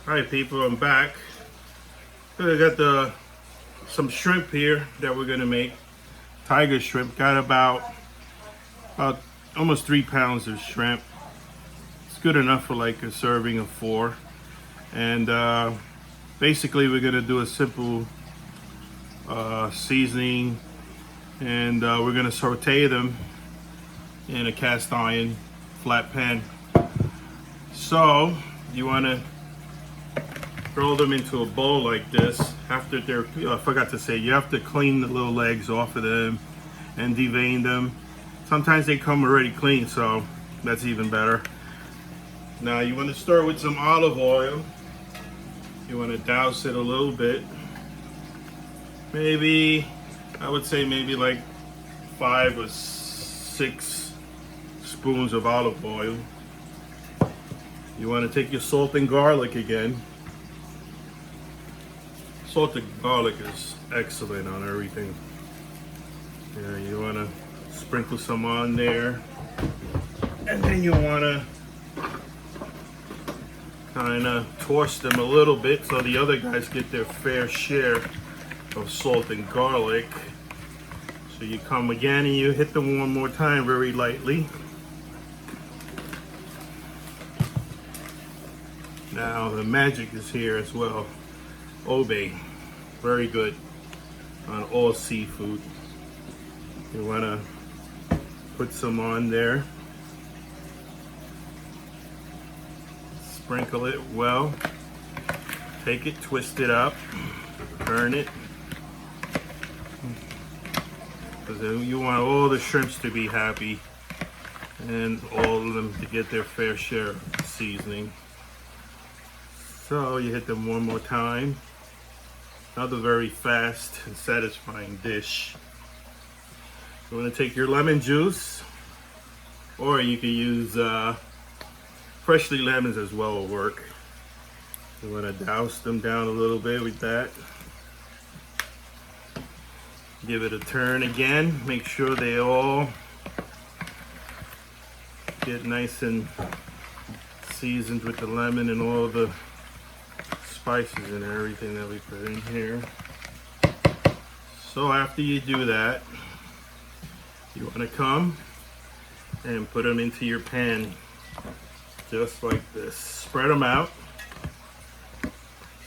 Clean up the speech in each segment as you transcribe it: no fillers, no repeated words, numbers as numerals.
Hi people, I'm back. I got some shrimp here that we're gonna make. Tiger shrimp. Got about almost 3 pounds of shrimp. It's good enough for like a serving of 4. And basically we're gonna do a simple seasoning, and we're gonna saute them in a cast iron flat pan. So you wanna throw them into a bowl like this. After they're, I forgot to say, you have to clean the little legs off of them and devein them. Sometimes they come already clean, so that's even better. Now you want to start with some olive oil. You want to douse it a little bit. Maybe, I would say maybe like 5 or 6 spoons of olive oil. You want to take your salt and garlic again. Salted garlic is excellent on everything. Yeah, you want to sprinkle some on there, and then you want to kind of toss them a little bit so the other guys get their fair share of salt and garlic. So you come again and you hit them one more time very lightly. Now the magic is here as well. Obey, very good on all seafood. You want to put some on there, sprinkle it well, take it, twist it up, turn it, because you want all the shrimps to be happy and all of them to get their fair share of seasoning. So you hit them one more time. Another very fast and satisfying dish. You want to take your lemon juice, or you can use freshly lemons as well will work. You want to douse them down a little bit with that. Give it a turn again. Make sure they all get nice and seasoned with the lemon and all the spices and everything that we put in here. So after you do that, you want to come and put them into your pan just like this. Spread them out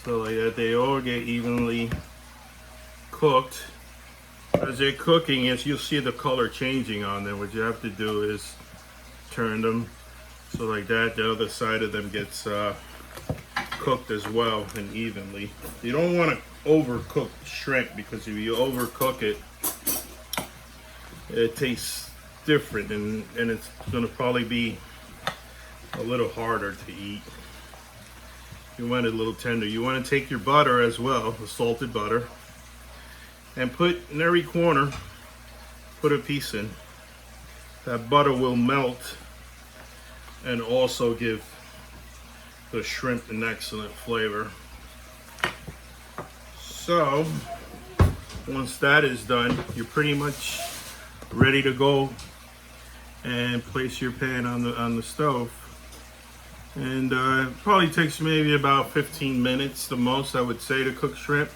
so like that they all get evenly cooked. As they're cooking, as you'll see the color changing on them, what you have to do is turn them so like that the other side of them gets cooked as well and evenly. You don't want to overcook shrimp, because if you overcook it, it tastes different, and it's going to probably be a little harder to eat. You want it a little tender. You want to take your butter as well, the salted butter, and put in every corner, put a piece in. That butter will melt and also give the shrimp an excellent flavor. So once that is done, you're pretty much ready to go and place your pan on the stove. And it probably takes maybe about 15 minutes the most, I would say, to cook shrimp.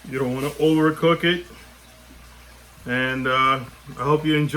You don't want to overcook it. And I hope you enjoy